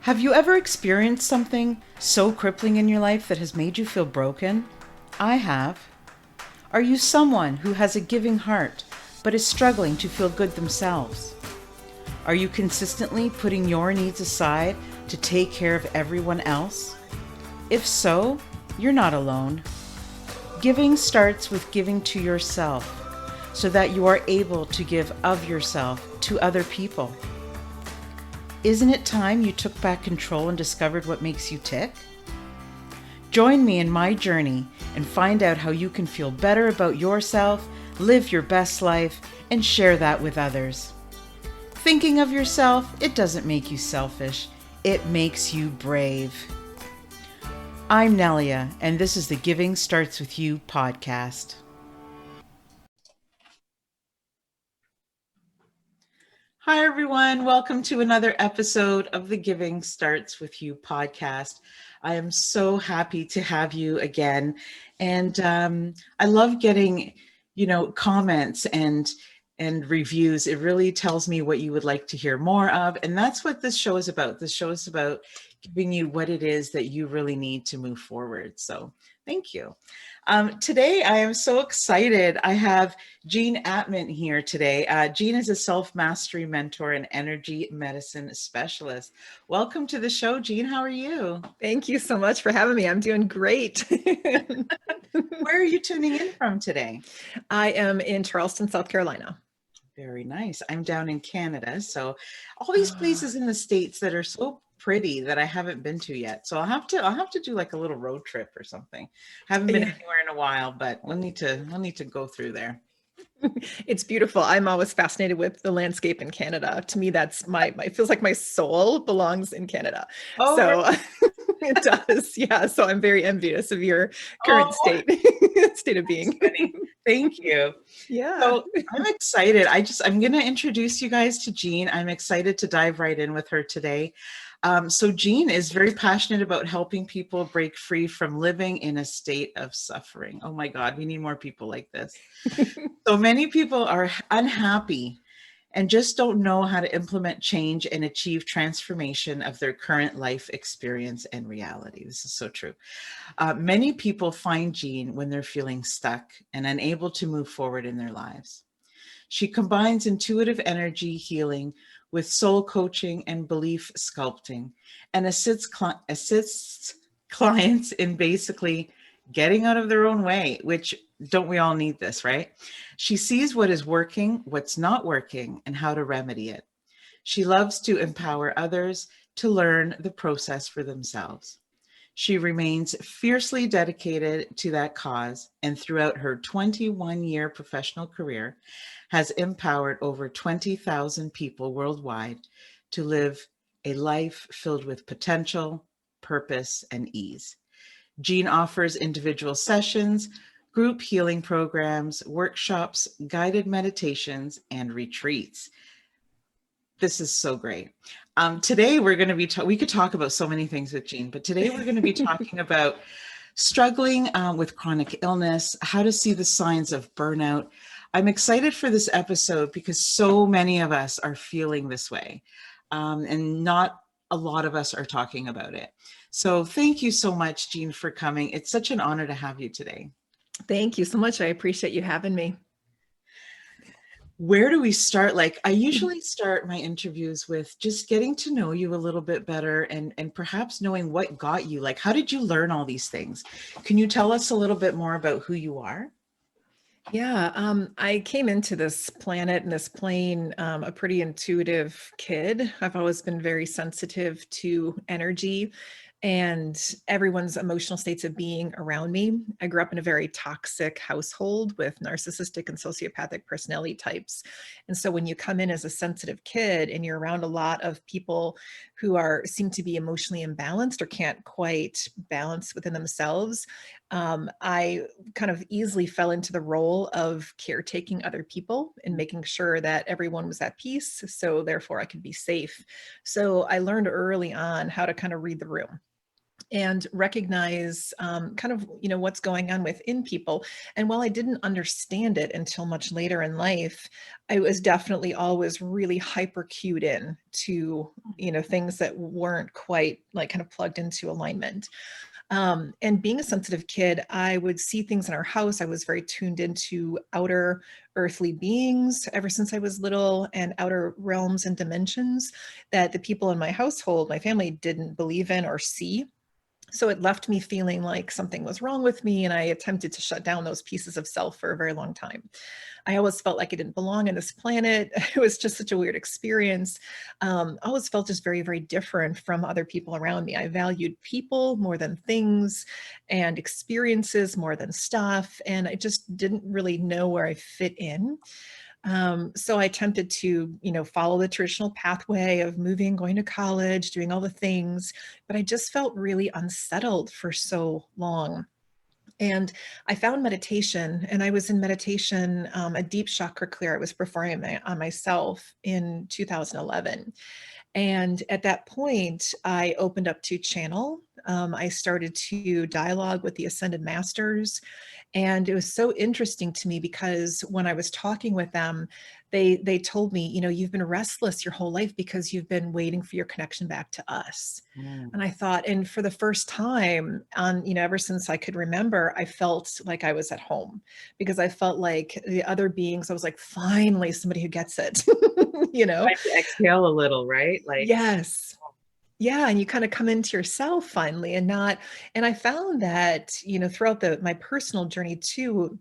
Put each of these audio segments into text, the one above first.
Have you ever experienced something so crippling in your life that has made you feel broken? I have. Are you someone who has a giving heart but is struggling to feel good themselves? Are you consistently putting your needs aside to take care of everyone else? If so, you're not alone. Giving starts with giving to yourself so that you are able to give of yourself to other people. Isn't it time you took back control and discovered what makes you tick? Join me in my journey and find out how you can feel better about yourself, live your best life, and share that with others. Thinking of yourself, it doesn't make you selfish, it makes you brave. I'm Nelia, and this is the Giving Starts With You podcast. Hi, everyone. Welcome to another episode of the Giving Starts With You podcast. I am so happy to have you again. And I love getting, comments and reviews. It really tells me what you would like to hear more of. And that's what this show is about. This show is about giving you what it is that you really need to move forward. So thank you. Today, I am so excited. I have Jean Atman here today. Jean is a self-mastery mentor and energy medicine specialist. Welcome to the show, Jean. How are you? Thank you so much for having me. I'm doing great. Where are you tuning in from today? I am in Charleston, South Carolina. Very nice. I'm down in Canada. So all these places in the States that are so pretty that I haven't been to yet. So I'll have to do like a little road trip or something. Haven't been anywhere in a while, but we'll need to go through there. It's beautiful. I'm always fascinated with the landscape in Canada. To me, that's it feels like my soul belongs in Canada. Oh, so really? It does. Yeah. So I'm very envious of your current state of being. Thank you. Yeah. So I'm excited. I'm going to introduce you guys to Jean. I'm excited to dive right in with her today. So Jean is very passionate about helping people break free from living in a state of suffering. Oh my God, we need more people like this. So many people are unhappy and just don't know how to implement change and achieve transformation of their current life experience and reality. This is so true. Many people find Jean when they're feeling stuck and unable to move forward in their lives. She combines intuitive energy healing with soul coaching and belief sculpting and assists clients in basically getting out of their own way, which don't we all need this, right? She sees what is working, what's not working, and how to remedy it. She loves to empower others to learn the process for themselves. She remains fiercely dedicated to that cause, and throughout her 21-year professional career, has empowered over 20,000 people worldwide to live a life filled with potential, purpose, and ease. Jean offers individual sessions, group healing programs, workshops, guided meditations, and retreats. This is so great. Today we're going to be, we could talk about so many things with Jean, but today we're going to be talking about struggling with chronic illness, how to see the signs of burnout. I'm excited for this episode because so many of us are feeling this way, and not a lot of us are talking about it. So thank you so much, Jean, for coming. It's such an honor to have you today. Thank you so much. I appreciate you having me. Where do we start? Like, I usually start my interviews with just getting to know you a little bit better and perhaps knowing what got you. Like, how did you learn all these things? Can you tell us a little bit more about who you are? Yeah, I came into this planet and this plane a pretty intuitive kid. I've always been very sensitive to energy and everyone's emotional states of being around me. I grew up in a very toxic household with narcissistic and sociopathic personality types. And so when you come in as a sensitive kid and you're around a lot of people who seem to be emotionally imbalanced or can't quite balance within themselves, I kind of easily fell into the role of caretaking other people and making sure that everyone was at peace. So therefore I could be safe. So I learned early on how to kind of read the room. and recognize kind of, what's going on within people. And while I didn't understand it until much later in life, I was definitely always really hyper cued in to, things that weren't quite like kind of plugged into alignment. And being a sensitive kid, I would see things in our house. I was very tuned into outer earthly beings ever since I was little, and outer realms and dimensions that the people in my household, my family, didn't believe in or see. So it left me feeling like something was wrong with me, and I attempted to shut down those pieces of self for a very long time. I always felt like I didn't belong on this planet. It was just such a weird experience. I always felt just very, very different from other people around me. I valued people more than things, and experiences more than stuff, and I just didn't really know where I fit in. So I attempted to, follow the traditional pathway of moving, going to college, doing all the things, but I just felt really unsettled for so long. And I found meditation, and I was in meditation, a deep chakra clear I was performing on myself in 2011. And at that point, I opened up to channel. I started to dialogue with the ascended masters. And it was so interesting to me because when I was talking with them, they told me, you've been restless your whole life because you've been waiting for your connection back to us. Mm. And I thought, and for the first time ever since I could remember, I felt like I was at home, because I felt like the other beings, I was like, finally, somebody who gets it, Try to exhale a little, right? Like, Yes. Yeah, and you kind of come into yourself finally, and I found that, throughout my personal journey too,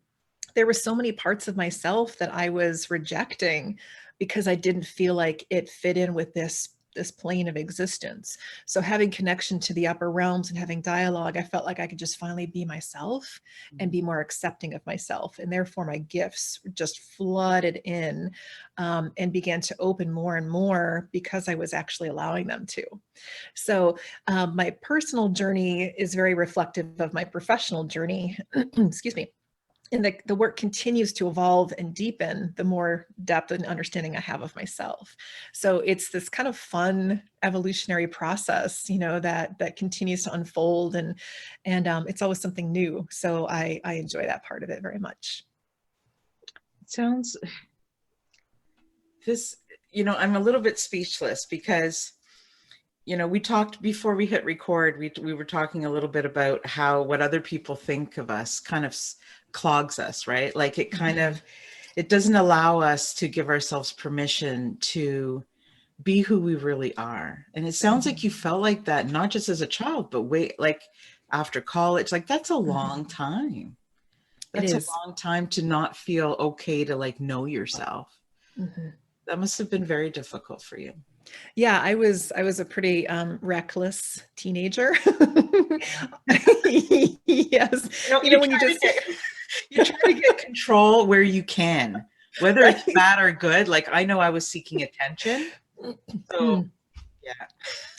there were so many parts of myself that I was rejecting because I didn't feel like it fit in with this plane of existence. So having connection to the upper realms and having dialogue, I felt like I could just finally be myself and be more accepting of myself. And therefore my gifts just flooded in, and began to open more and more because I was actually allowing them to. So my personal journey is very reflective of my professional journey. Excuse me. And the work continues to evolve and deepen the more depth and understanding I have of myself. So it's this kind of fun evolutionary process, that continues to unfold, and it's always something new. So I enjoy that part of it very much. sounds this, I'm a little bit speechless because, we talked before we hit record, we were talking a little bit about how what other people think of us kind of clogs us, right? Like it kind of, it doesn't allow us to give ourselves permission to be who we really are. And it sounds like you felt like that, not just as a child, but wait, like after college, like that's a long time. It That's a is. long time to not feel okay to like know yourself. Mhm. That must have been very difficult for you. Yeah, I was a pretty reckless teenager. Yes, You when you try to just get you try to get control where you can, whether it's right. bad or good. Like I know I was seeking attention. So yeah.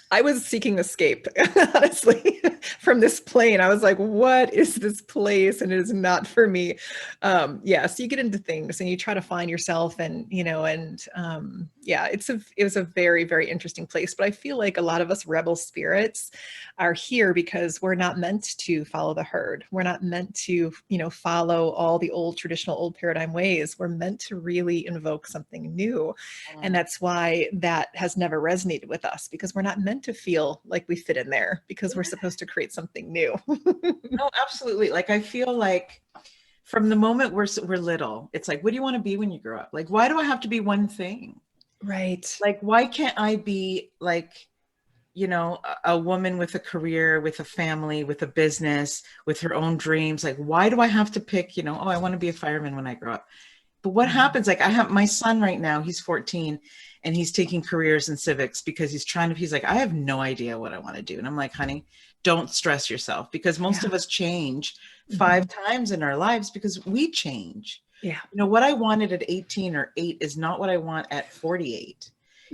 I was seeking escape, honestly, from this plane. I was like, what is this place? And it is not for me. Yeah, so you get into things and you try to find yourself, and yeah, it was a very, very interesting place. But I feel like a lot of us rebel spirits are here because we're not meant to follow the herd. We're not meant to, follow all the old traditional old paradigm ways. We're meant to really invoke something new. And Mm. that's why that has never resonated with us, because we're not meant to feel like we fit in there, because we're supposed to create something new. No, absolutely. Like I feel like from the moment we're little, it's like, what do you want to be when you grow up? Like, why do I have to be one thing? Right. Like, why can't I be like, a woman with a career, with a family, with a business, with her own dreams? Like, why do I have to pick, oh, I want to be a fireman when I grow up? But what Mhm. happens? Like I have my son right now, he's 14 and he's taking careers in civics because he's like, I have no idea what I want to do. And I'm like, honey, don't stress yourself, because most Yeah. of us change Mhm. 5 times in our lives because we change. Yeah. What I wanted at 18 or 8 is not what I want at 48.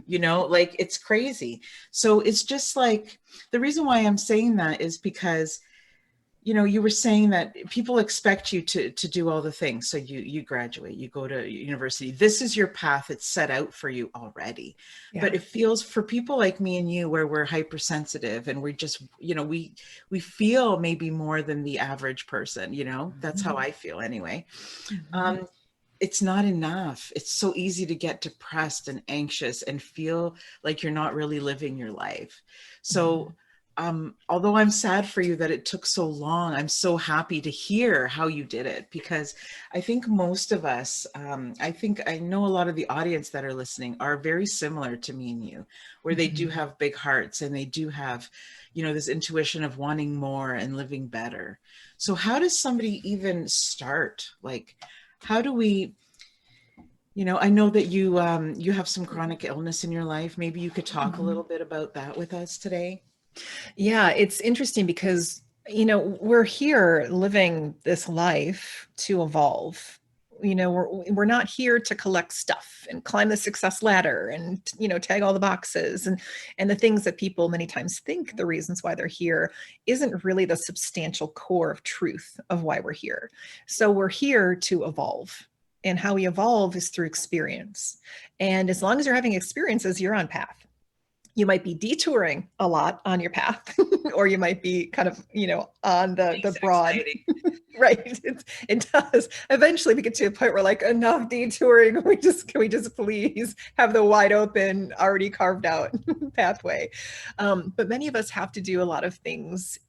Like it's crazy. So it's just like the reason why I'm saying that is because you were saying that people expect you to do all the things. So you graduate, you go to university. This is your path. It's set out for you already. But Yeah. it feels for people like me and you, where we're hypersensitive and we're just, we feel maybe more than the average person, that's how Mhm. I feel anyway. Mhm. Um, it's not enough. It's so easy to get depressed and anxious and feel like you're not really living your life. So, Mhm. although I'm sad for you that it took so long, I'm so happy to hear how you did it, because I think most of us, I think I know a lot of the audience that are listening are very similar to me and you, where they do Mhm. have big hearts and they do have, this intuition of wanting more and living better. So, how does somebody even start? Like, how do we, I know that you have some chronic illness in your life. Maybe you could talk a little Mhm. bit about that with us today. Yeah, it's interesting because, we're here living this life to evolve. We're not here to collect stuff and climb the success ladder and, tag all the boxes and the things that people many times think the reasons why they're here isn't really the substantial core of truth of why we're here. So we're here to evolve. And how we evolve is through experience. And as long as you're having experiences, you're on path. You might be detouring a lot on your path, or you might be kind of, on the Makes it broad. exciting. Right. It does. Eventually we get to a point where like enough detouring. Can we just please have the wide open, already carved out pathway? But many of us have to do a lot of things,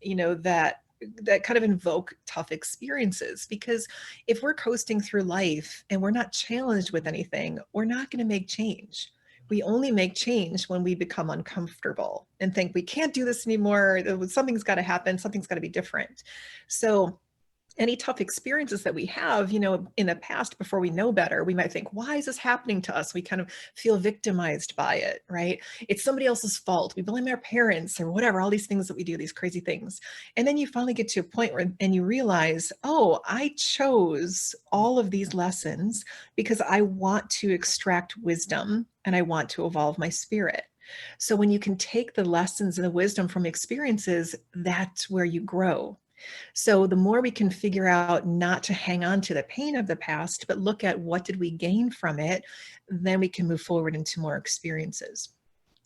that kind of invoke tough experiences, because if we're coasting through life and we're not challenged with anything, we're not going to make change. We only make change when we become uncomfortable and think we can't do this anymore. Something's got to happen. Something's got to be different. So any tough experiences that we have, in the past, before we know better, we might think, why is this happening to us? We kind of feel victimized by it, right? It's somebody else's fault. We blame our parents or whatever, all these things that we do, these crazy things. And then you finally get to a point where, and you realize, oh, I chose all of these lessons because I want to extract wisdom and I want to evolve my spirit. So when you can take the lessons and the wisdom from experiences, that's where you grow. So the more we can figure out not to hang on to the pain of the past, but look at what did we gain from it, then we can move forward into more experiences.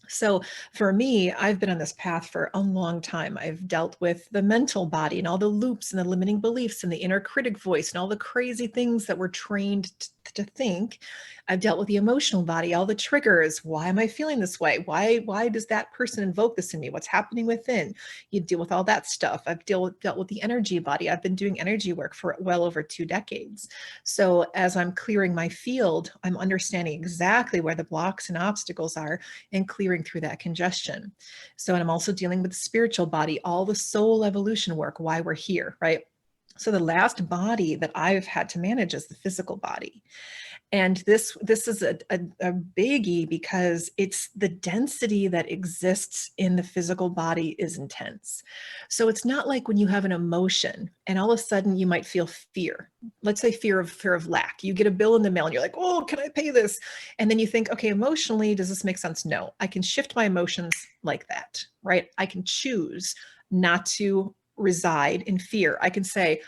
So for me, I've been on this path for a long time. I've dealt with the mental body and all the loops and the limiting beliefs and the inner critic voice and all the crazy things that we're trained to think. I've dealt with the emotional body, all the triggers. Why am I feeling this way? Why does that person invoke this in me? What's happening within? You deal with all that stuff. I've dealt with the energy body. I've been doing energy work for well over 2 decades. So as I'm clearing my field, I'm understanding exactly where the blocks and obstacles are and clearing through that congestion. So, and I'm also dealing with the spiritual body, all the soul evolution work, why we're here, right? So the last body that I've had to manage is the physical body. And this is a biggie because it's the density that exists in the physical body is intense. So it's not like when you have an emotion and all of a sudden you might feel fear. Let's say fear of lack. You get a bill in the mail and you're like, oh, can I pay this? And then you think, okay, emotionally, does this make sense? No, I can shift my emotions like that, right? I can choose not to reside in fear. I can say,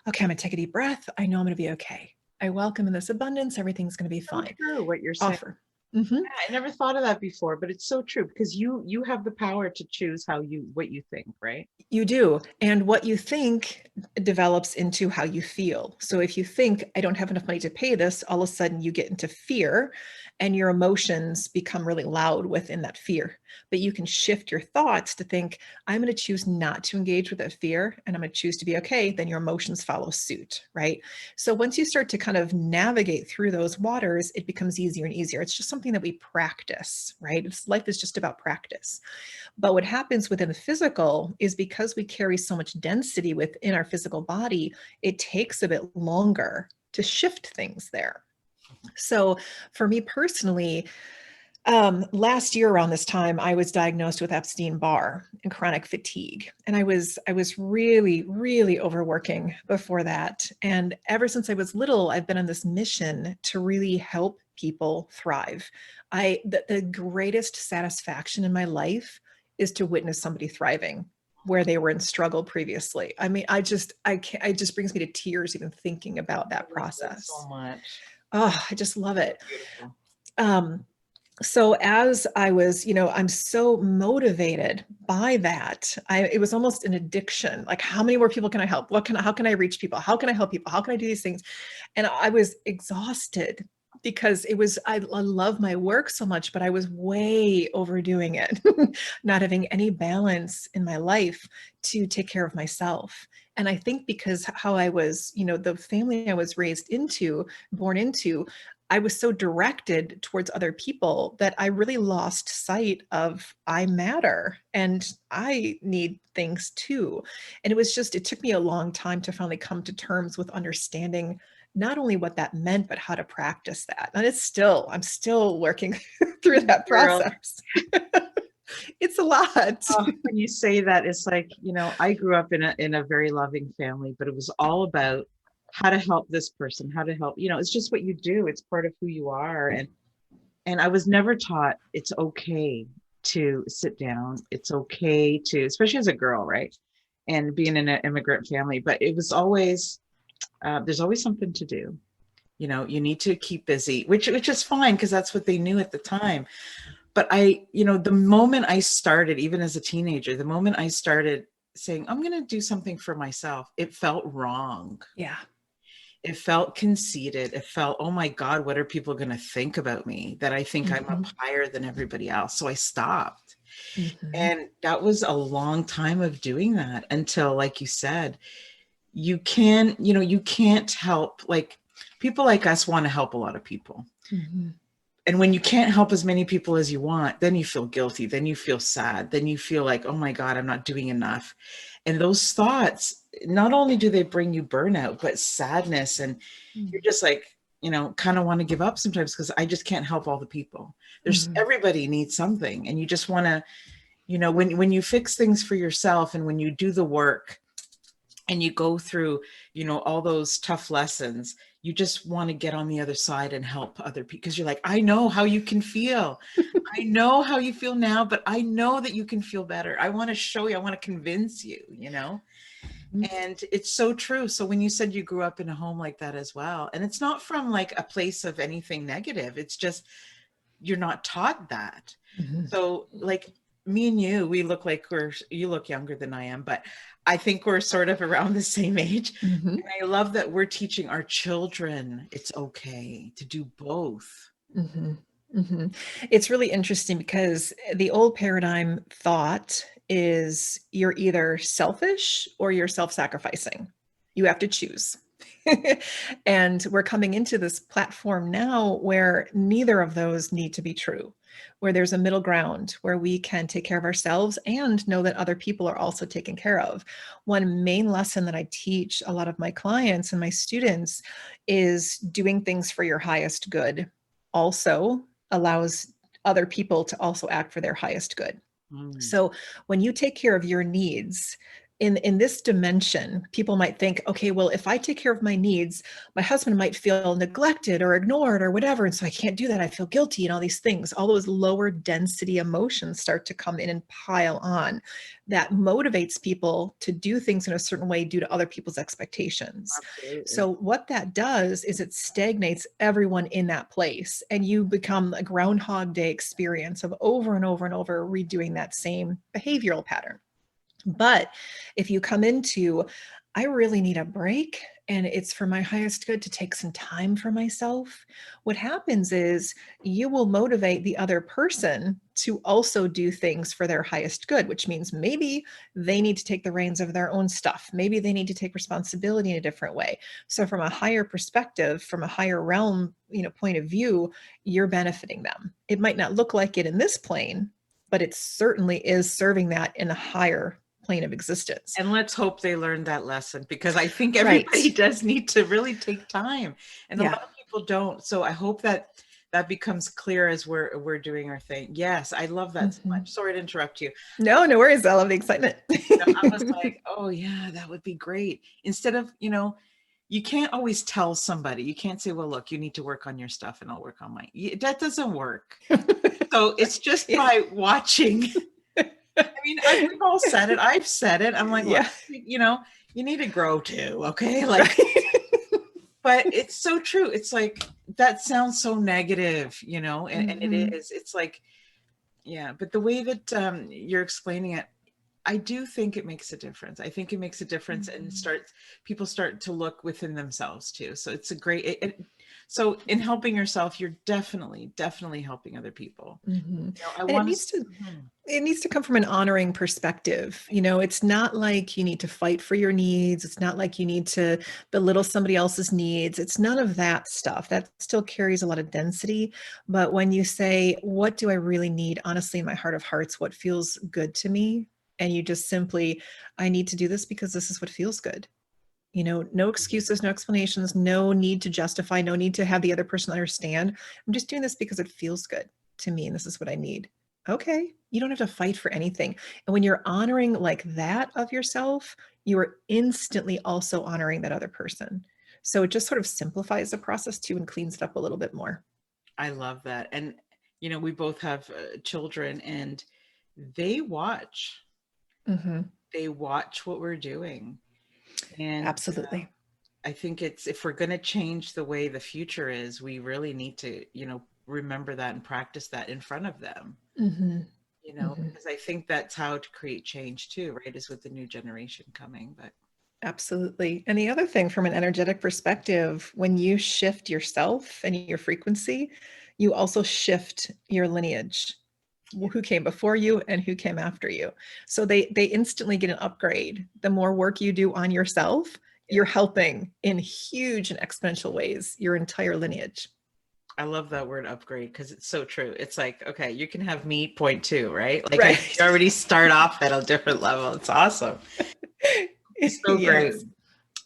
okay, I'm gonna take a deep breath. I know I'm gonna be okay. I welcome in this abundance. Everything's going to be So fine. true what you're saying. Offer. Hmm. Yeah, I never thought of that before, but it's so true, because you have the power to choose what you think, right? You do. And what you think develops into how you feel. So if you think, I don't have enough money to pay this, all of a sudden you get into fear and your emotions become really loud within that fear. But you can shift your thoughts to think, I'm going to choose not to engage with that fear and I'm going to choose to be okay. Then your emotions follow suit, right? So once you start to kind of navigate through those waters, it becomes easier and easier. It's just something that we practice, right? Life is just about practice. But what happens within the physical is because we carry so much density within our physical body, it takes a bit longer to shift things there. So for me personally, last year around this time, I was diagnosed with Epstein-Barr and chronic fatigue, and I was really, really overworking before that. And ever since I was little, I've been on this mission to really help people thrive. The greatest satisfaction in my life is to witness somebody thriving. where they were in struggle previously. I mean, I can't, it just brings me to tears even thinking about that I love that process. so much. Oh, I just love it. Beautiful. So as I was, I'm so motivated by that. It was almost an addiction. Like, how many more people can I help? How can I reach people? How can I help people? How can I do these things? And I was exhausted because I love my work so much, but I was way overdoing it, not having any balance in my life to take care of myself. And I think because how I was, the family I was born into, I was so directed towards other people that I really lost sight of I matter and I need things too. And it took me a long time to finally come to terms with understanding not only what that meant, but how to practice that. And I'm still working through that Girl, process. It's a lot. when you say that, it's like, I grew up in a very loving family, but it was all about how to help this person, how to help, it's just what you do. It's part of who you are. And I was never taught it's okay to sit down. It's okay to, especially as a girl, right? And being in an immigrant family, but it was always, there's always something to do. You need to keep busy, which is fine because that's what they knew at the time. But the moment I started, even as a teenager, the moment I started saying, I'm going to do something for myself, it felt wrong. Yeah. It felt conceited. It felt, oh my God, what are people going to think about me? That I think I'm up higher than everybody else. So I stopped. And that was a long time of doing that until, like you said, you can't help, like, people like us want to help a lot of people. And when you can't help as many people as you want, then you feel guilty. Then you feel sad. Then you feel like, oh my God, I'm not doing enough. And those thoughts, not only do they bring you burnout, but sadness. And you're just like, kind of want to give up sometimes because I just can't help all the people. Everybody needs something. And you just want to, when you fix things for yourself and when you do the work and you go through, all those tough lessons, you just want to get on the other side and help other people because you're like, I know how you can feel. I know how you feel now, but I know that you can feel better. I want to show you, I want to convince you, and it's so true. So when you said you grew up in a home like that as well, and it's not from like a place of anything negative, it's just, you're not taught that. So like me and you, we look like you look younger than I am, but I think we're sort of around the same age. And I love that we're teaching our children it's okay to do both. It's really interesting because the old paradigm thought is you're either selfish or you're self-sacrificing. You have to choose. And we're coming into this platform now where neither of those need to be true, where there's a middle ground where we can take care of ourselves and know that other people are also taken care of. One main lesson that I teach a lot of my clients and my students is doing things for your highest good also allows other people to also act for their highest good. So when you take care of your needs in this dimension, people might think, okay, well, if I take care of my needs, my husband might feel neglected or ignored or whatever. And so I can't do that. I feel guilty and all these things. All those lower density emotions start to come in and pile on. That motivates people to do things in a certain way due to other people's expectations. Absolutely. So what that does is it stagnates everyone in that place. And you become a Groundhog Day experience of over and over and over redoing that same behavioral pattern. But if you come into, I really need a break and it's for my highest good to take some time for myself, what happens is you will motivate the other person to also do things for their highest good, which means maybe they need to take the reins of their own stuff. Maybe they need to take responsibility in a different way. So from a higher perspective, from a higher realm, point of view, you're benefiting them. It might not look like it in this plane, but it certainly is serving that in a higher plane of existence. And let's hope they learned that lesson because I think everybody does need to really take time. And a lot of people don't. So I hope that becomes clear as we're doing our thing. Yes, I love that so much. Sorry to interrupt you. No worries. I love the excitement. I was like, oh yeah, that would be great. Instead of, you can't always tell somebody. You can't say, well, look, you need to work on your stuff and I'll work on mine. That doesn't work. So it's just by watching. I mean, we've all said it. I've said it. I'm like, look, Yeah. you need to grow too. Okay. Like, Right. but it's so true. It's like, that sounds so negative, and it Hmm. is. It's like, yeah, but the way that you're explaining it, I do think it makes a difference. I think it makes a difference, and Hmm. people start to look within themselves too. So it's a great, so in helping yourself, you're definitely helping other people. Hmm. I And it want needs to, to it needs to come from an honoring perspective. It's not like you need to fight for your needs. It's not like you need to belittle somebody else's needs. It's none of that stuff. That still carries a lot of density. But when you say, what do I really need? Honestly, in my heart of hearts, what feels good to me? And you just simply, I need to do this because this is what feels good. No excuses, no explanations, no need to justify, no need to have the other person understand. I'm just doing this because it feels good to me and this is what I need. Okay, you don't have to fight for anything. And when you're honoring like that of yourself, you are instantly also honoring that other person. So it just sort of simplifies the process too and cleans it up a little bit more. I love that. And, we both have children, and they watch, Hmm. they watch what we're doing. And Absolutely. I think if we're going to change the way the future is, we really need to, remember that and practice that in front of them, Hmm. Hmm. because I think that's how to create change too, right? Is with the new generation coming. But Absolutely. And the other thing from an energetic perspective, when you shift yourself and your frequency, you also shift your lineage, yeah, who came before you and who came after you. So they instantly get an upgrade. The more work you do on yourself, yeah. you're helping in huge and exponential ways your entire lineage. I love that word upgrade because it's so true. It's like, okay, you can have me point two, right? Like Right. you already start off at a different level. It's awesome. So great. Yes.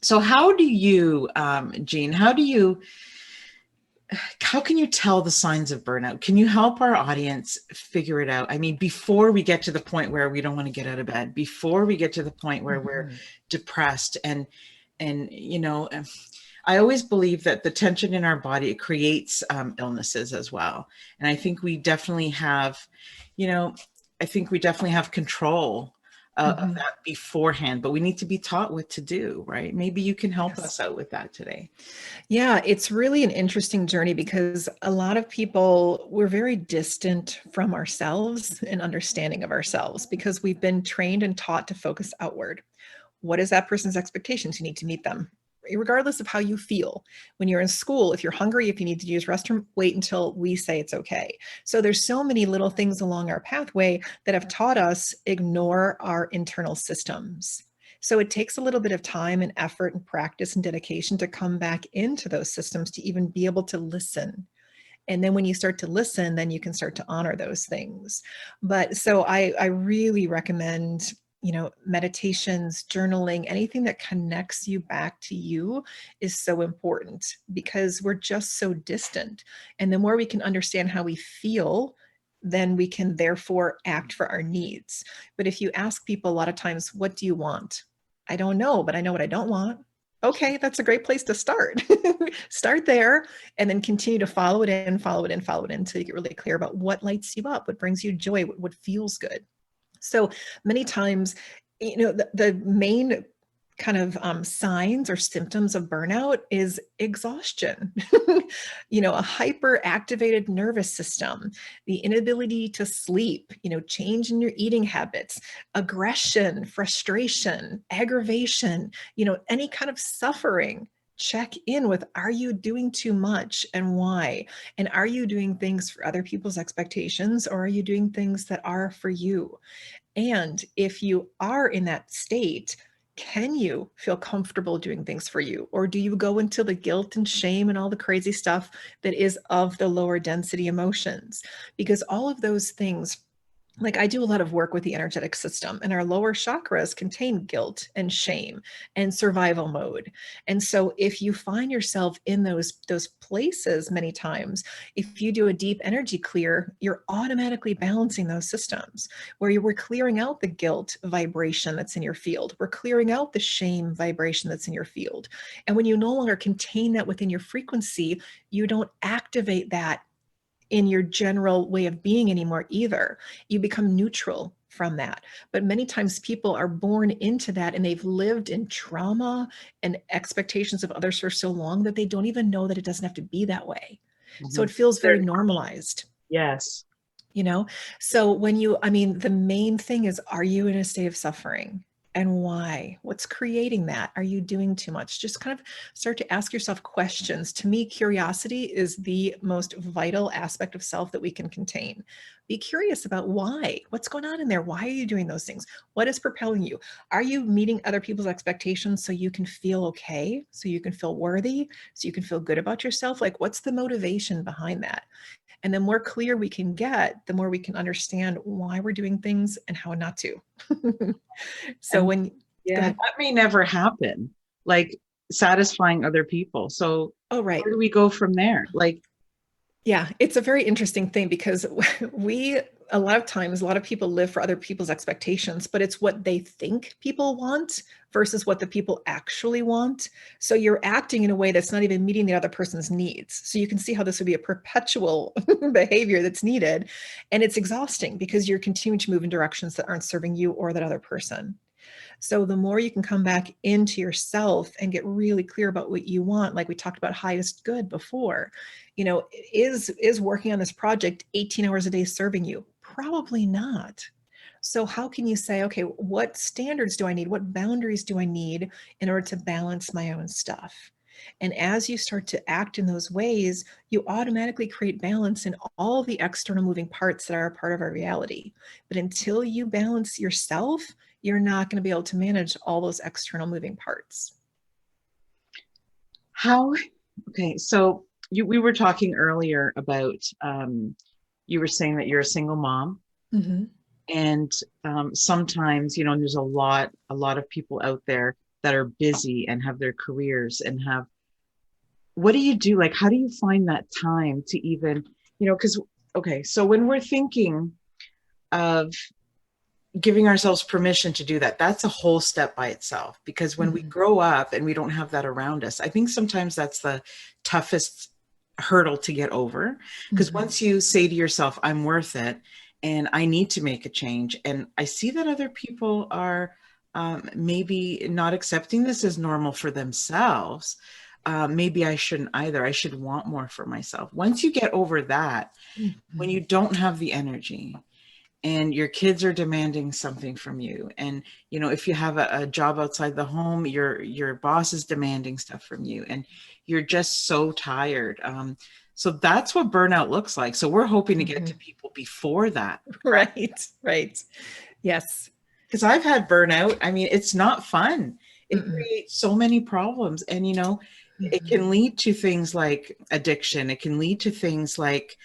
So how do you, Jean, how can you tell the signs of burnout? Can you help our audience figure it out? I mean, before we get to the point where we don't want to get out of bed, before we get to the point where we're Mhm. depressed, and I always believe that the tension in our body, it creates illnesses as well. And I think we definitely have, you know, I think we definitely have control of Mhm. that beforehand, but we need to be taught what to do, right? Maybe you can help Yes. us out with that today. Yeah, it's really an interesting journey because a lot of people, we're very distant from ourselves and understanding of ourselves because we've been trained and taught to focus outward. What is that person's expectations? You need to meet them, regardless of how you feel. When you're in school, if you're hungry, if you need to use restroom, wait until we say it's okay. So there's so many little things along our pathway that have taught us ignore our internal systems. So it takes a little bit of time and effort and practice and dedication to come back into those systems to even be able to listen. And then when you start to listen, then you can start to honor those things. But so I really recommend, meditations, journaling, anything that connects you back to you is so important because we're just so distant. And the more we can understand how we feel, then we can therefore act for our needs. But if you ask people a lot of times, what do you want? I don't know, but I know what I don't want. Okay, that's a great place to start. Start there and then continue to follow it in, follow it in, follow it in until you get really clear about what lights you up, what brings you joy, what feels good. So many times, the main kind of signs or symptoms of burnout is exhaustion, a hyper activated nervous system, the inability to sleep, change in your eating habits, aggression, frustration, aggravation, any kind of suffering. Check in with, are you doing too much and why? And are you doing things for other people's expectations or are you doing things that are for you? And if you are in that state, can you feel comfortable doing things for you? Or do you go into the guilt and shame and all the crazy stuff that is of the lower density emotions? Because all of those things, like I do a lot of work with the energetic system, and our lower chakras contain guilt and shame and survival mode. And so if you find yourself in those places many times, if you do a deep energy clear, you're automatically balancing those systems where we're clearing out the guilt vibration that's in your field. We're clearing out the shame vibration that's in your field. And when you no longer contain that within your frequency, you don't activate that in your general way of being anymore either. You become neutral from that. But many times people are born into that and they've lived in trauma and expectations of others for so long that they don't even know that it doesn't have to be that way. So Mhm. it feels very Very- normalized, Yes. you know? So when you, I mean, the main thing is, are you in a state of suffering? And why? What's creating that? Are you doing too much? Just kind of start to ask yourself questions. To me, curiosity is the most vital aspect of self that we can contain. Be curious about why. What's going on in there? Why are you doing those things? What is propelling you? Are you meeting other people's expectations so you can feel okay, so you can feel worthy, so you can feel good about yourself? Like, what's the motivation behind that? And the more clear we can get, the more we can understand why we're doing things and how not to. So And when, go yeah, ahead. that may never happen, like satisfying other people. So Oh, where right. do we go from there? Like, Yeah, it's a very interesting thing because we, a lot of times, a lot of people live for other people's expectations, but it's what they think people want versus what the people actually want. So you're acting in a way that's not even meeting the other person's needs. So you can see how this would be a perpetual behavior that's needed. And it's exhausting because you're continuing to move in directions that aren't serving you or that other person. So the more you can come back into yourself and get really clear about what you want, like we talked about highest good before, you know, is working on this project 18 hours a day serving you? Probably not. So how can you say, okay, what standards do I need? What boundaries do I need in order to balance my own stuff? And as you start to act in those ways, you automatically create balance in all the external moving parts that are a part of our reality. But until you balance yourself, you're not going to be able to manage all those external moving parts. how, okay, so we were talking earlier about, you were saying that you're a single mom, Mm-hmm. and sometimes, there's a lot of people out there that are busy and have their careers and have, what do you do? Like, how do you find that time to even, because, okay, so when we're thinking of giving ourselves permission to do that, that's a whole step by itself. Because when we Mm-hmm. grow up and we don't have that around us, I think sometimes that's the toughest hurdle to get over. Because Mm-hmm. once you say to yourself, I'm worth it and I need to make a change, and I see that other people are maybe not accepting this as normal for themselves, maybe I shouldn't either. I should want more for myself. Once you get over that, when Mm-hmm. you don't have the energy and your kids are demanding something from you, and if you have a job outside the home, your boss is demanding stuff from you, and you're just so tired, so that's what burnout looks like. So we're hoping to get Mm-hmm. to people before that, Right, right. Yes. because I've had burnout. I mean, it's not fun. It Mm-mm. creates so many problems, and it Mm-hmm. can lead to things like addiction. It can lead to things like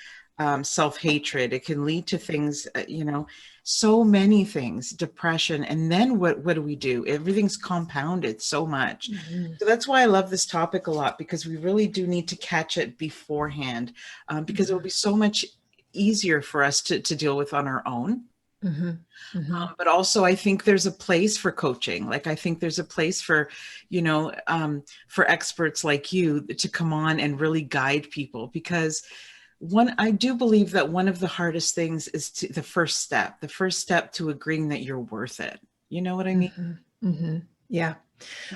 self-hatred. It can lead to things, so many things, depression. And then what do we do? Everything's compounded so much. Mm-hmm. So that's why I love this topic a lot, because we really do need to catch it beforehand, because it will be so much easier for us to deal with on our own. Mm-hmm. Mm-hmm. But also, I think there's a place for coaching. Like, I think there's a place for experts like you to come on and really guide people. Because I do believe that one of the hardest things is the first step to agreeing that you're worth it. You know what I mean? Mm-hmm. Mm-hmm. Yeah.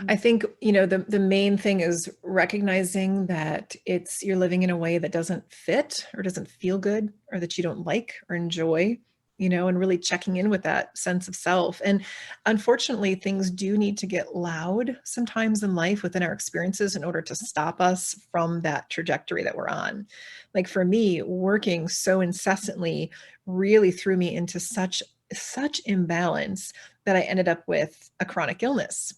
I think, the main thing is recognizing that you're living in a way that doesn't fit or doesn't feel good or that you don't like or enjoy, and really checking in with that sense of self. And unfortunately, things do need to get loud sometimes in life within our experiences in order to stop us from that trajectory that we're on. Like for me, working so incessantly really threw me into such imbalance that I ended up with a chronic illness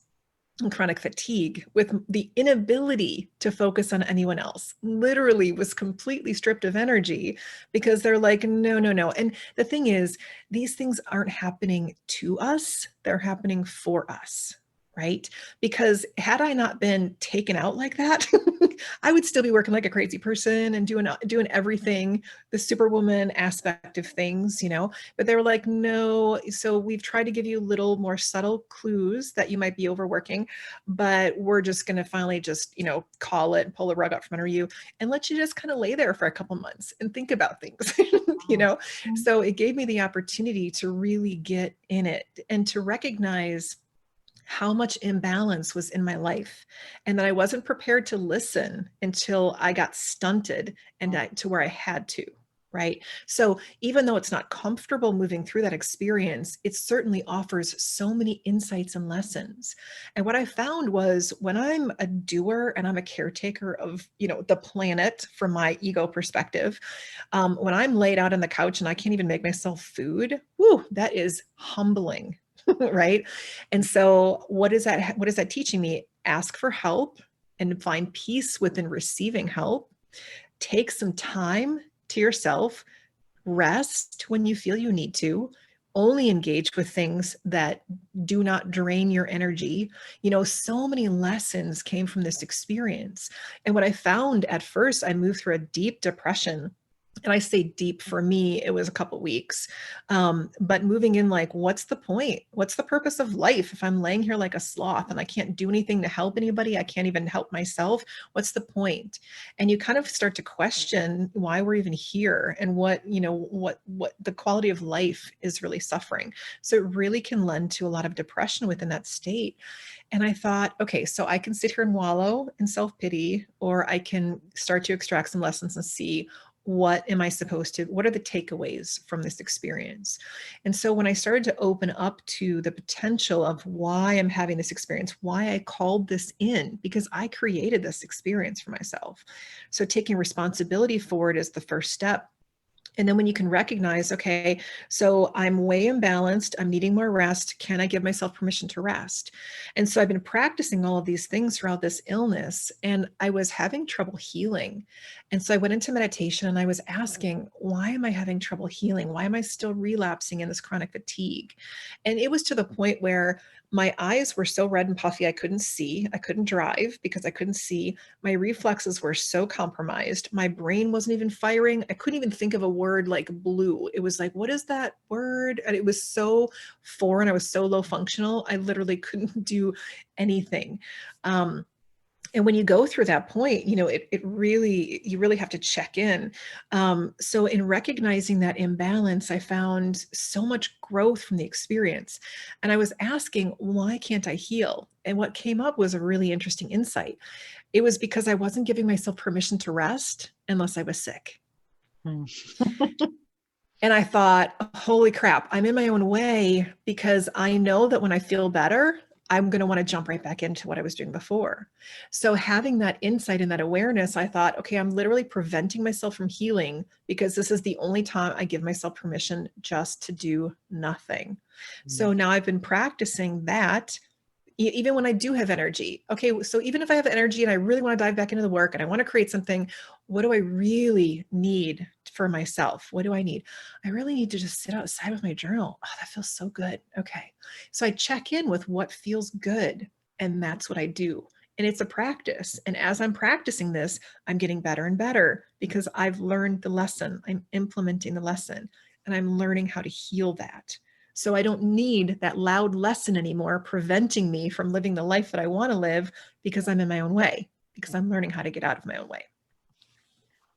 and chronic fatigue with the inability to focus on anyone else. Literally was completely stripped of energy because they're like, no, no, no. And the thing is, these things aren't happening to us, they're happening for us. Right? Because had I not been taken out like that, I would still be working like a crazy person and doing everything, the superwoman aspect of things, but they were like, no. So we've tried to give you little more subtle clues that you might be overworking, but we're just going to finally just, call it and pull the rug out from under you and let you just kind of lay there for a couple months and think about things. you know? So it gave me the opportunity to really get in it and to recognize how much imbalance was in my life, and that I wasn't prepared to listen until I got stunted and to where I had to. Right. So even though it's not comfortable moving through that experience, it certainly offers so many insights and lessons. And what I found was when I'm a doer and I'm a caretaker of, the planet from my ego perspective, when I'm laid out on the couch and I can't even make myself food, whoo, that is humbling. Right. And so what is that teaching me? Ask for help and find peace within receiving help. Take some time to yourself, rest when you feel you need to, only engage with things that do not drain your energy. So many lessons came from this experience. And what I found at first, I moved through a deep depression. And I say deep, for me, it was a couple weeks. But moving in, like, what's the point? What's the purpose of life if I'm laying here like a sloth and I can't do anything to help anybody? I can't even help myself. What's the point? And you kind of start to question why we're even here and what the quality of life is really suffering. So it really can lend to a lot of depression within that state. And I thought, okay, so I can sit here and wallow in self-pity, or I can start to extract some lessons and see, what are the takeaways from this experience? And so when I started to open up to the potential of why I'm having this experience, why I called this in, because I created this experience for myself. So taking responsibility for it is the first step. And then when you can recognize, okay, so I'm way imbalanced, I'm needing more rest. Can I give myself permission to rest? And so I've been practicing all of these things throughout this illness, and I was having trouble healing. And so I went into meditation and I was asking, why am I having trouble healing? Why am I still relapsing in this chronic fatigue? And it was to the point where my eyes were so red and puffy, I couldn't see. I couldn't drive because I couldn't see. My reflexes were so compromised. My brain wasn't even firing. I couldn't even think of a word like blue. It was like, what is that word? And it was so foreign. I was so low functional. I literally couldn't do anything. And when you go through that point, you really have to check in. So in recognizing that imbalance, I found so much growth from the experience. And I was asking, why can't I heal? And what came up was a really interesting insight. It was because I wasn't giving myself permission to rest unless I was sick. Mm. And I thought, holy crap, I'm in my own way, because I know that when I feel better, I'm going to want to jump right back into what I was doing before. So having that insight and that awareness, I thought, okay, I'm literally preventing myself from healing because this is the only time I give myself permission just to do nothing. So now I've been practicing that even when I do have energy. Okay, so even if I have energy and I really want to dive back into the work and I want to create something, what do I really need for myself? What do I need? I really need to just sit outside with my journal. Oh, that feels so good. Okay. So I check in with what feels good, and that's what I do. And it's a practice. And as I'm practicing this, I'm getting better and better because I've learned the lesson. I'm implementing the lesson, and I'm learning how to heal that. So I don't need that loud lesson anymore preventing me from living the life that I want to live, because I'm in my own way, because I'm learning how to get out of my own way.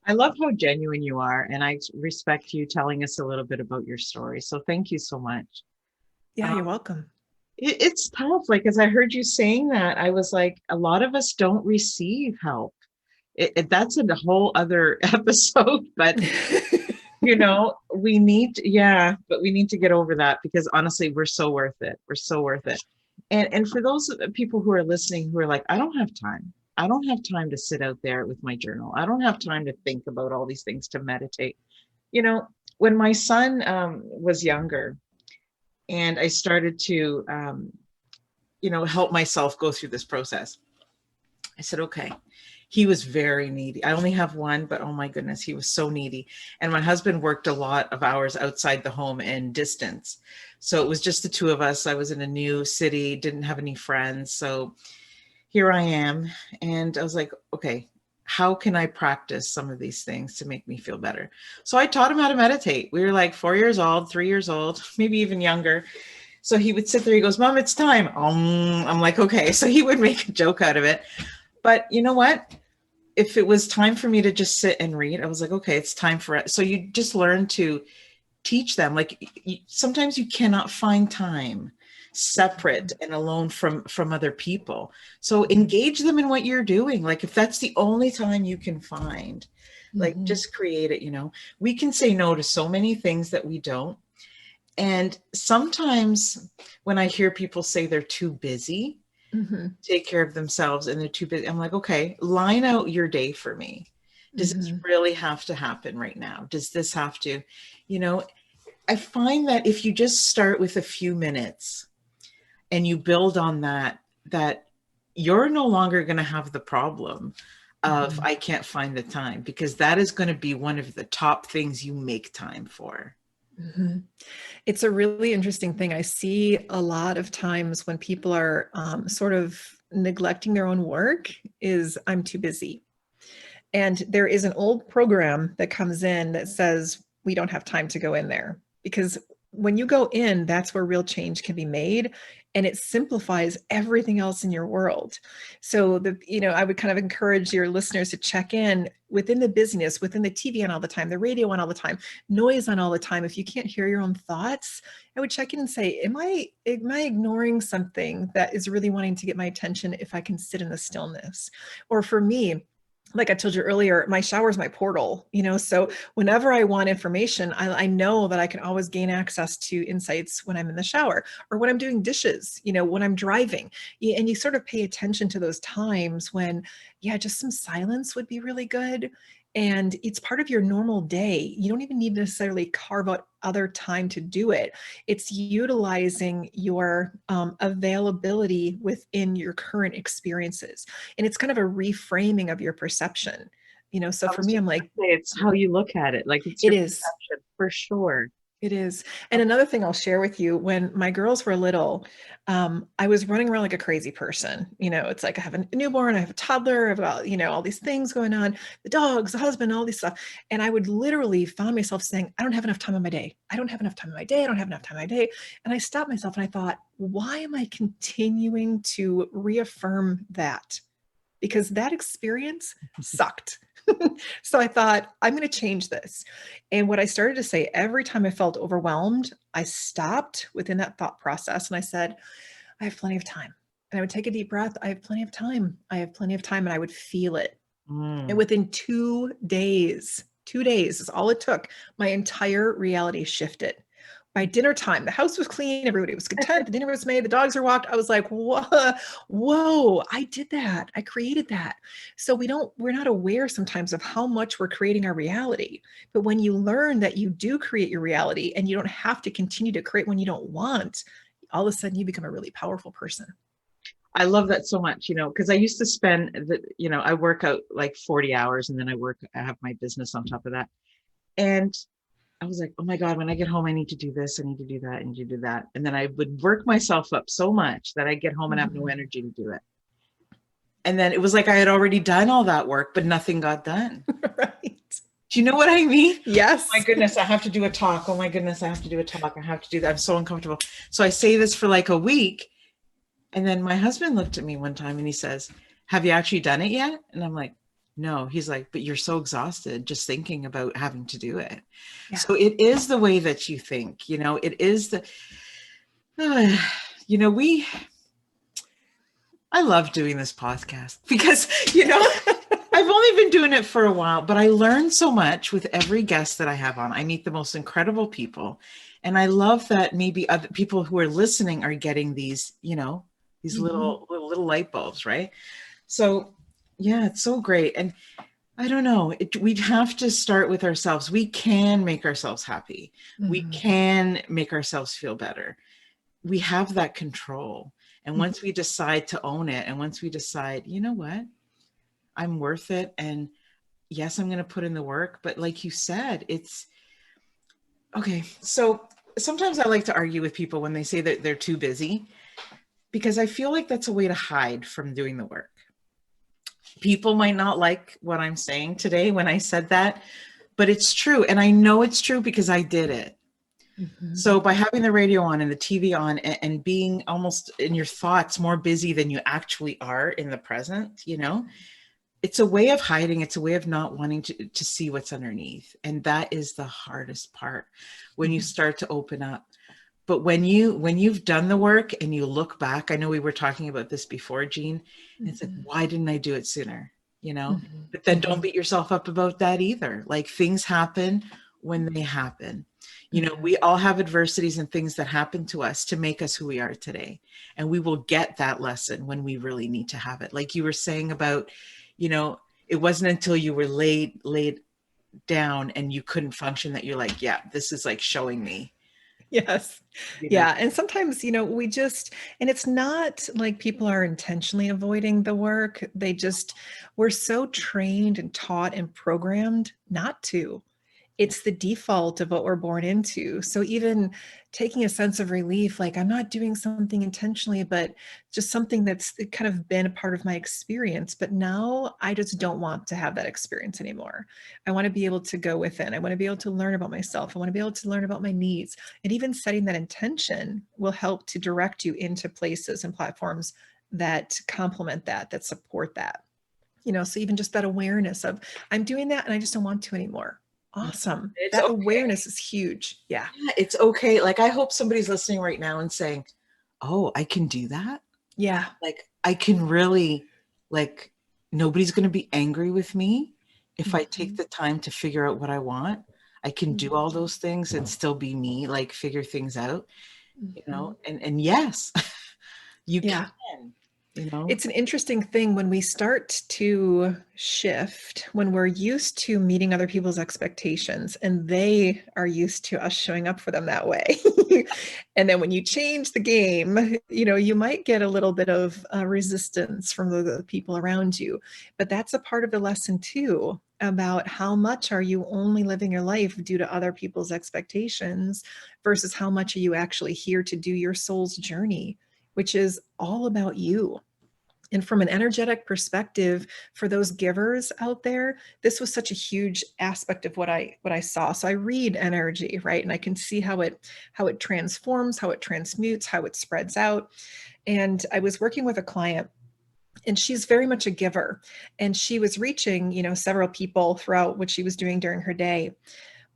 I love how genuine you are, and I respect you telling us a little bit about your story. So thank you so much. Yeah, you're welcome. It's tough. Like, as I heard you saying that, I was like, a lot of us don't receive help. That's a whole other episode, but we need to get over that, because honestly, we're so worth it. We're so worth it. And for those people who are listening who are like, I don't have time. I don't have time to sit out there with my journal. I don't have time to think about all these things, to meditate. When my son was younger and I started to, help myself go through this process, I said, okay. He was very needy. I only have one, but oh my goodness, he was so needy. And my husband worked a lot of hours outside the home and distance. So it was just the two of us. I was in a new city, didn't have any friends. So here I am. And I was like, okay, how can I practice some of these things to make me feel better? So I taught him how to meditate. We were like 4 years old, 3 years old, maybe even younger. So he would sit there, he goes, Mom, it's time. I'm like, okay. So he would make a joke out of it. But you know what? if it was time for me to just sit and read, I was like, okay, it's time for it. So you just learn to teach them, like sometimes you cannot find time separate and alone from other people. So engage them in what you're doing. Like if that's the only time you can find, like Mhm. just create it, you know. We can say no to so many things that we don't. And sometimes when I hear people say they're too busy Mhm. to take care of themselves and they're too busy, I'm like, okay, line out your day for me. Does this Mhm. really have to happen right now? Does this have to, you know, I find that if you just start with a few minutes and you build on that, that you're no longer going to have the problem of Mhm. I can't find the time, because that is going to be one of the top things you make time for. Mhm. It's a really interesting thing. I see a lot of times when people are sort of neglecting their own work is I'm too busy. And there is an old program that comes in that says we don't have time to go in there, because when you go in, that's where real change can be made, and it simplifies everything else in your world. So I would kind of encourage your listeners to check in within the busyness, within the TV on all the time, the radio on all the time, noise on all the time. If you can't hear your own thoughts, I would check in and say, am I ignoring something that is really wanting to get my attention if I can sit in the stillness? Or for me, like I told you earlier, my shower is my portal, so whenever I want information, I know that I can always gain access to insights when I'm in the shower or when I'm doing dishes, when I'm driving. And you sort of pay attention to those times when, yeah, just some silence would be really good. And it's part of your normal day. You don't even need to necessarily carve out other time to do it. It's utilizing your availability within your current experiences. And it's kind of a reframing of your perception. So I for was me, just I'm going like, to say, it's how you look at it. Like it's it your is. perception for sure. It is. And another thing I'll share with you, when my girls were little, I was running around like a crazy person. It's like I have a newborn, I have a toddler, I've got, all these things going on, the dogs, the husband, all these stuff. And I would literally find myself saying, I don't have enough time in my day. I don't have enough time in my day. I don't have enough time in my day. And I stopped myself and I thought, why am I continuing to reaffirm that? Because that experience sucked. So I thought, I'm going to change this. And what I started to say every time I felt overwhelmed, I stopped within that thought process and I said, I have plenty of time. And I would take a deep breath. I have plenty of time. I have plenty of time. And I would feel it. And Mm. within 2 days, 2 days is all it took, my entire reality shifted. By dinner time, the house was clean, everybody was content, the dinner was made, the dogs were walked. I was like, whoa, I did that. I created that. So we're not aware sometimes of how much we're creating our reality. But when you learn that you do create your reality and you don't have to continue to create when you don't want, all of a sudden you become a really powerful person. I love that so much, because I used to spend I work out like 40 hours and then I have my business on top of that. And I was like, oh my God, when I get home, I need to do this, I need to do that, I need to do that. And then I would work myself up so much that I get home and have no Mhm. energy to do it. And then it was like I had already done all that work, but nothing got done. Right. Do you know what I mean? My Yes. goodness, I have to do a talk. Oh my goodness, I have to do a talk. I have to do that. I'm so uncomfortable. So I say this for like a week. And then my husband looked at me one time and he says, have you actually done it yet? And I'm like, no. He's like, but you're so exhausted just thinking about having to do it. Yeah. So it is the way that you think, it is uh, we, I love doing this podcast because, I've only been doing it for a while, but I learn so much with every guest that I have on. I meet the most incredible people. And I love that maybe other people who are listening are getting these, these Mhm. little light bulbs, right? So yeah, it's so great. And I don't know, we'd have to start with ourselves. We can make ourselves happy. We Mhm. can make ourselves feel better. We have that control. And Mhm. once we decide to own it, and once we decide, you know what, I'm worth it. And yes, I'm going to put in the work. But like you said, it's okay. So sometimes I like to argue with people when they say that they're too busy, because I feel like that's a way to hide from doing the work. People might not like what I'm saying today when I said that, but it's true. And I know it's true because I did it. Mhm. So by having the radio on and the TV on and being almost in your thoughts more busy than you actually are in the present, it's a way of hiding. It's a way of not wanting to see what's underneath. And that is the hardest part when you Mhm. start to open up. But when you've done the work and you look back, I know we were talking about this before, Jean, and it's like, Mhm. why didn't I do it sooner? You know, Mhm. but then don't Mhm. beat yourself up about that either. Like things happen when they happen. You know, Mhm. we all have adversities and things that happen to us to make us who we are today. And we will get that lesson when we really need to have it. Like you were saying about, you know, it wasn't until you were laid down and you couldn't function that you're like, yeah, this is like showing me, Yes. you know. Yeah. And sometimes, we just, and it's not like people are intentionally avoiding the work. We're so trained and taught and programmed not to. It's the default of what we're born into. So even taking a sense of relief, like I'm not doing something intentionally, but just something that's kind of been a part of my experience. But now I just don't want to have that experience anymore. I want to be able to go within. I want to be able to learn about myself. I want to be able to learn about my needs. And even setting that intention will help to direct you into places and platforms that complement that, that support that. So even just that awareness of I'm doing that and I just don't want to anymore. Awesome. It's That okay. awareness is huge. Yeah. Yeah, it's okay. Like I hope somebody's listening right now and saying, "Oh, I can do that." Yeah. Like I can really, like, nobody's going to be angry with me if I take Mhm. the time to figure out what I want. I can do all Mhm. those things and still be me, like figure things out, you know. Mhm. And yes, you Yeah. can, you know. It's an interesting thing when we start to shift, when we're used to meeting other people's expectations and they are used to us showing up for them that way. And then when you change the game, you might get a little bit of resistance from the people around you. But that's a part of the lesson too, about how much are you only living your life due to other people's expectations versus how much are you actually here to do your soul's journey, which is all about you. And from an energetic perspective, for those givers out there, this was such a huge aspect of what I saw. So I read energy, right? And I can see how it transforms, how it transmutes, how it spreads out. And I was working with a client, and she's very much a giver, and she was reaching, several people throughout what she was doing during her day.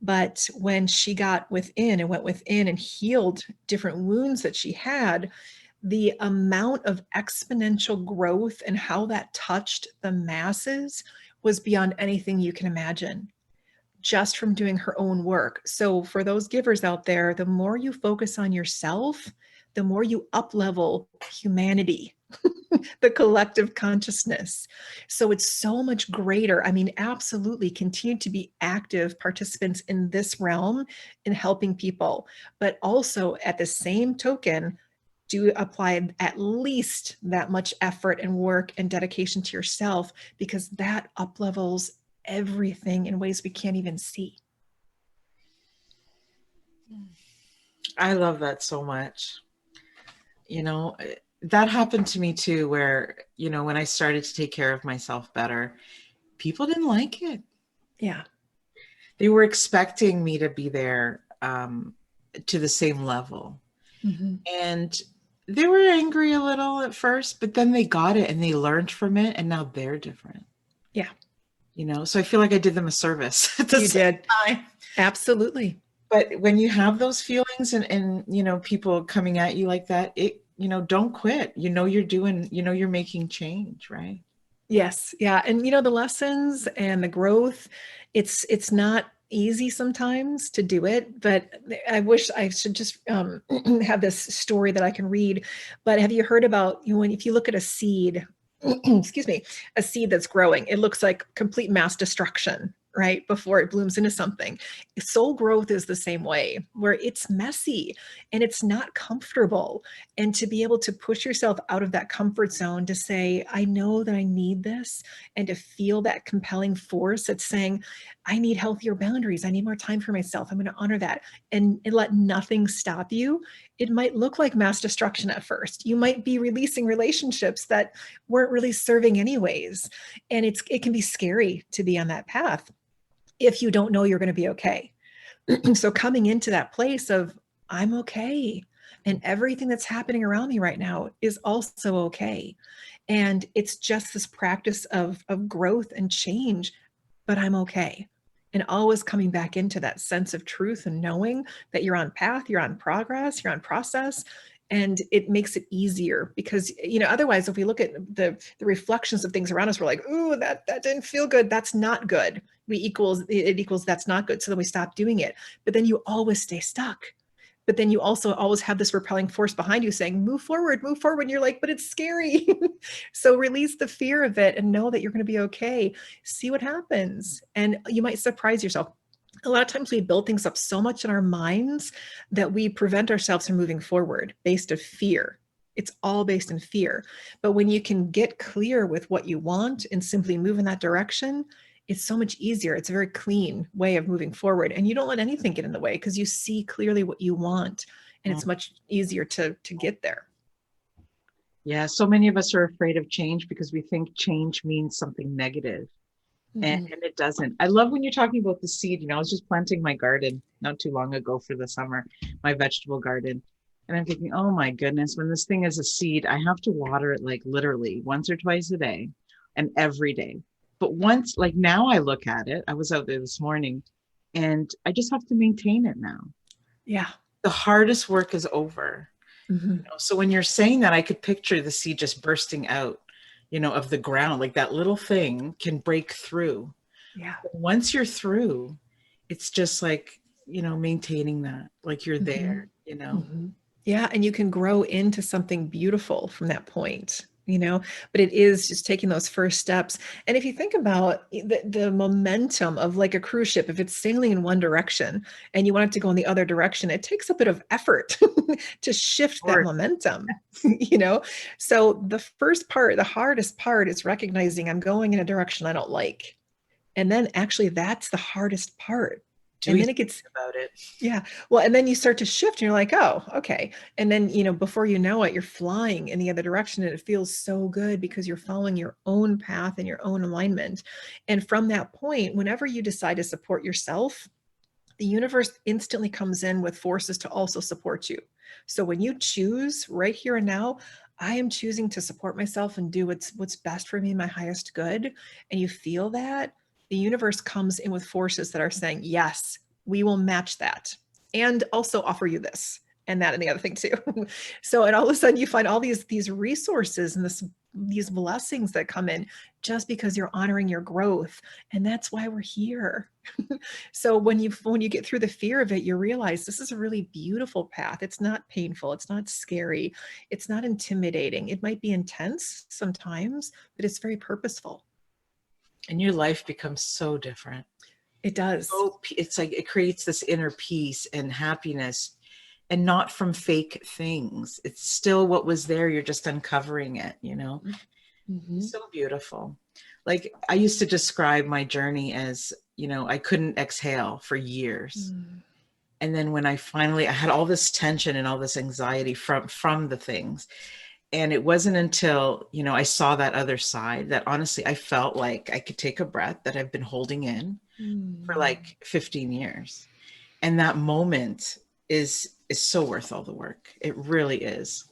But when she got within and went within and healed different wounds that she had, the amount of exponential growth and how that touched the masses was beyond anything you can imagine, just from doing her own work. So for those givers out there, the more you focus on yourself, the more you up level humanity, the collective consciousness. So it's so much greater. I mean, absolutely continue to be active participants in this realm in helping people, but also at the same token, do apply at least that much effort and work and dedication to yourself, because that up levels everything in ways we can't even see. I love that so much. You know, that happened to me too, where, you know, when I started to take care of myself better, people didn't like it. Yeah. They were expecting me to be there to the same level. Mm-hmm. And they were angry a little at first, but then they got it and they learned from it. And now they're different, Yeah, you know? So I feel like I did them a service at the you same did. time. Absolutely. But when you have those feelings and, you know, people coming at you like that, you know, don't quit. You know, you're doing, you know, you're making change, right? Yes. Yeah. And the lessons and the growth, it's not easy sometimes to do it, but I wish I should just have this story that I can read. But have you heard about, if you look at a seed, excuse me, a seed that's growing, it looks like complete mass destruction, right? Before it blooms into something. Soul growth is the same way, where it's messy and it's not comfortable. And to be able to push yourself out of that comfort zone to say, I know that I need this, and to feel that compelling force that's saying, I need healthier boundaries. I need more time for myself. I'm going to honor that, and let nothing stop you. It might look like mass destruction at first. You might be releasing relationships that weren't really serving anyways. And it can be scary to be on that path if you don't know you're going to be okay. So coming into that place of, I'm okay, And everything that's happening around me right now is also okay. And it's just this practice of growth and change, but I'm okay. And always coming back into that sense of truth and knowing that you're on path, you're on progress, you're on process. And it makes it easier because, otherwise, if we look at the reflections of things around us, we're like, ooh, that didn't feel good. That's not good. It equals that's not good. So then we stop doing it. But then you always stay stuck. But then you also always have this repelling force behind you saying, move forward, move forward. And you're like, but it's scary. So release the fear of it and know that you're going to be okay. See what happens. And you might surprise yourself. A lot of times we build things up so much in our minds that we prevent ourselves from moving forward based of fear. It's all based in fear. But when you can get clear with what you want and simply move in that direction, it's so much easier. It's a very clean way of moving forward. And you don't let anything get in the way because you see clearly what you want. And it's much easier to get there. Yeah, so many of us are afraid of change because we think change means something negative. And it doesn't. I love when you're talking about the seed. I was just planting my garden not too long ago for the summer, my vegetable garden. And I'm thinking, oh my goodness, when this thing is a seed, I have to water it like literally once or twice a day and every day. But once, like now I look at it, I was out there this morning and I just have to maintain it now. Yeah. The hardest work is over. So when you're saying that, I could picture the seed just bursting out, of the ground, like that little thing can break through. Yeah. But once you're through, it's just like, maintaining that, like you're there, Yeah. And you can grow into something beautiful from that point. But it is just taking those first steps. And if you think about the momentum of like a cruise ship, if it's sailing in one direction and you want it to go in the other direction, it takes a bit of effort to shift that momentum, So the first part, the hardest part is recognizing I'm going in a direction I don't like. And then actually that's the hardest part. And then it gets about it. Yeah. Well, and then you start to shift and you're like, oh, okay. And then, before you know it, you're flying in the other direction and it feels so good because you're following your own path and your own alignment. And from that point, whenever you decide to support yourself, the universe instantly comes in with forces to also support you. So when you choose right here and now, I am choosing to support myself and do what's best for me, my highest good, and you feel that, the universe comes in with forces that are saying, yes, we will match that and also offer you this and that and the other thing too. So, and all of a sudden you find all these resources and these blessings that come in just because you're honoring your growth. And that's why we're here. So when you get through the fear of it, you realize this is a really beautiful path. It's not painful. It's not scary. It's not intimidating. It might be intense sometimes, but it's very purposeful. And your life becomes so different. It does. So it's like it creates this inner peace and happiness, and not from fake things. It's still what was there. You're just uncovering it, So beautiful. Like I used to describe my journey as, I couldn't exhale for years. And then when I had all this tension and all this anxiety from the things. And it wasn't until, I saw that other side that honestly, I felt like I could take a breath that I've been holding in for like 15 years. And that moment is so worth all the work. It really is.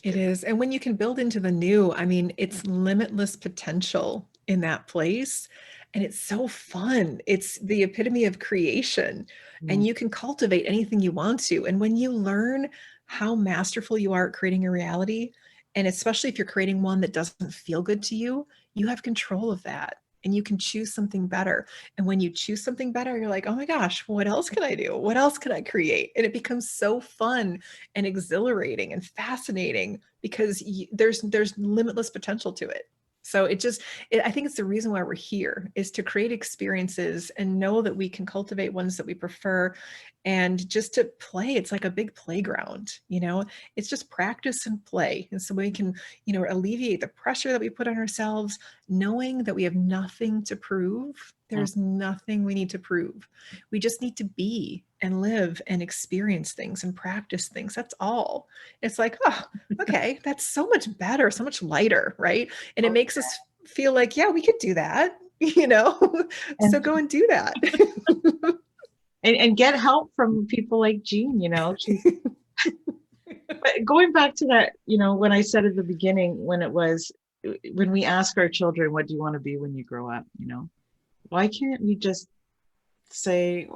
It is. And when you can build into the new, I mean, it's limitless potential in that place. And it's so fun. It's the epitome of creation. And you can cultivate anything you want to. And when you learn how masterful you are at creating a reality, and especially if you're creating one that doesn't feel good to you, you have control of that. And you can choose something better. And when you choose something better, you're like, oh my gosh, what else can I do? What else can I create? And it becomes so fun and exhilarating and fascinating because there's limitless potential to it. So I think it's the reason why we're here, is to create experiences and know that we can cultivate ones that we prefer, and just to play. It's like a big playground, it's just practice and play. And so we can, alleviate the pressure that we put on ourselves, knowing that we have nothing to prove. There's nothing we need to prove. We just need to be and live and experience things and practice things. That's all. It's like, oh, okay, that's so much better, so much lighter, right? And it makes us feel like, yeah, we could do that, so go and do that. and get help from people like Jean, going back to that, when I said at the beginning, when we ask our children, what do you want to be when you grow up? Why can't we just say,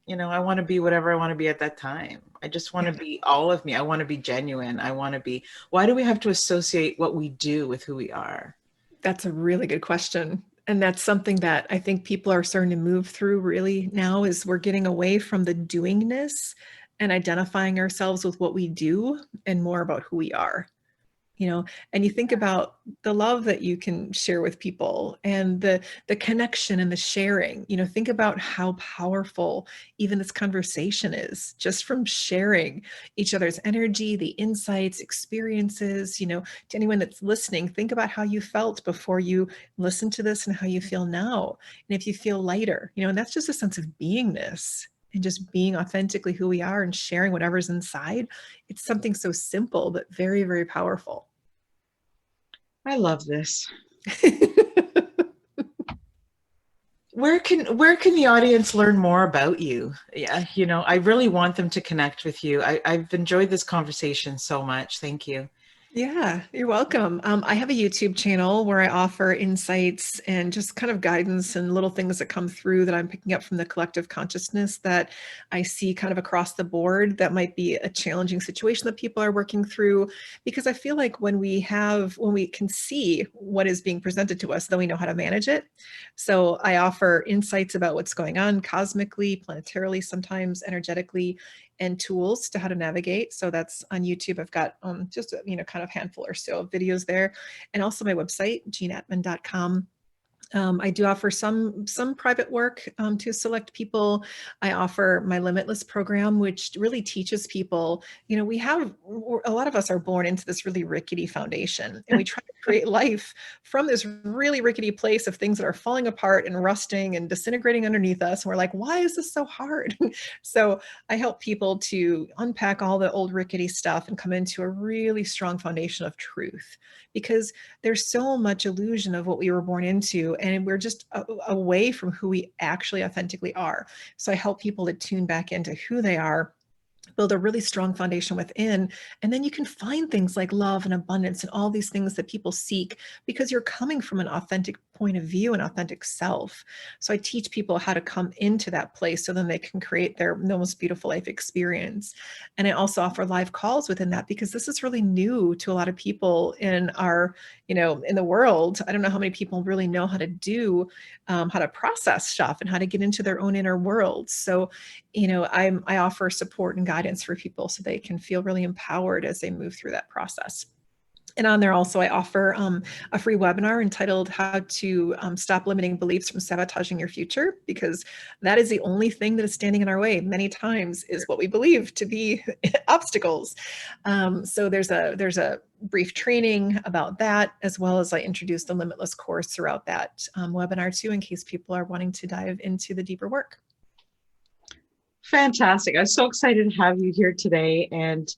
I want to be whatever I want to be at that time. I just want to be all of me. I want to be genuine. Why do we have to associate what we do with who we are? That's a really good question. And that's something that I think people are starting to move through really now is we're getting away from the doingness and identifying ourselves with what we do and more about who we are. And you think about the love that you can share with people and the connection and the sharing. Think about how powerful even this conversation is just from sharing each other's energy, the insights, experiences. To anyone that's listening, think about how you felt before you listened to this and how you feel now, and if you feel lighter. And that's just a sense of beingness and just being authentically who we are and sharing whatever's inside. It's something so simple, but very, very powerful. I love this. Where can the audience learn more about you? Yeah, I really want them to connect with you. I've enjoyed this conversation so much. Thank you. Yeah, you're welcome. I have a YouTube channel where I offer insights and just kind of guidance and little things that come through that I'm picking up from the collective consciousness that I see kind of across the board that might be a challenging situation that people are working through. Because I feel like when we can see what is being presented to us, then we know how to manage it. So I offer insights about what's going on cosmically, planetarily, sometimes energetically, and tools to how to navigate. So that's on YouTube. I've got just kind of handful or so of videos there, and also my website, jeanatman.com. I do offer some private work to select people. I offer my Limitless program, which really teaches people, a lot of us are born into this really rickety foundation, and we try to create life from this really rickety place of things that are falling apart and rusting and disintegrating underneath us. And we're like, why is this so hard? So I help people to unpack all the old rickety stuff and come into a really strong foundation of truth, because there's so much illusion of what we were born into, and we're just away from who we actually authentically are. So I help people to tune back into who they are, build a really strong foundation within, and then you can find things like love and abundance and all these things that people seek because you're coming from an authentic point of view, an authentic self. So I teach people how to come into that place so then they can create their most beautiful life experience. And I also offer live calls within that because this is really new to a lot of people in our, in the world. I don't know how many people really know how to do, how to process stuff and how to get into their own inner world. So, I offer support and guidance for people so they can feel really empowered as they move through that process. And on there also, I offer a free webinar entitled How to Stop Limiting Beliefs from Sabotaging Your Future, because that is the only thing that is standing in our way many times is what we believe to be obstacles. So there's a brief training about that, as well as I introduce the Limitless course throughout that webinar too, in case people are wanting to dive into the deeper work. Fantastic. I'm so excited to have you here today. And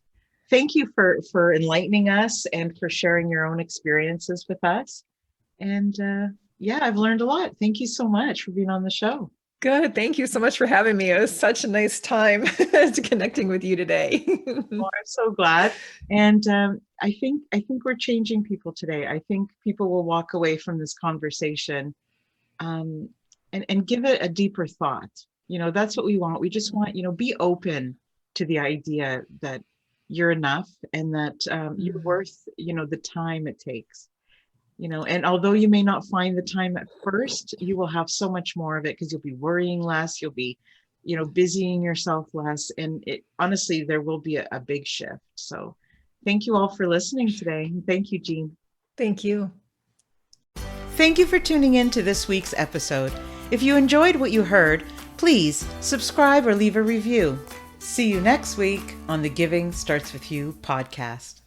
thank you for enlightening us and for sharing your own experiences with us. And I've learned a lot. Thank you so much for being on the show. Good. Thank you so much for having me. It was such a nice time connecting with you today. Well, I'm so glad. And I think we're changing people today. I think people will walk away from this conversation and give it a deeper thought. That's what we want. We just want, be open to the idea that you're enough and that you're worth, the time it takes, and although you may not find the time at first, you will have so much more of it because you'll be worrying less, you'll be, busying yourself less. And honestly, there will be a big shift. So thank you all for listening today. Thank you, Jean. Thank you. Thank you for tuning in to this week's episode. If you enjoyed what you heard, please subscribe or leave a review. See you next week on the Giving Starts With You podcast.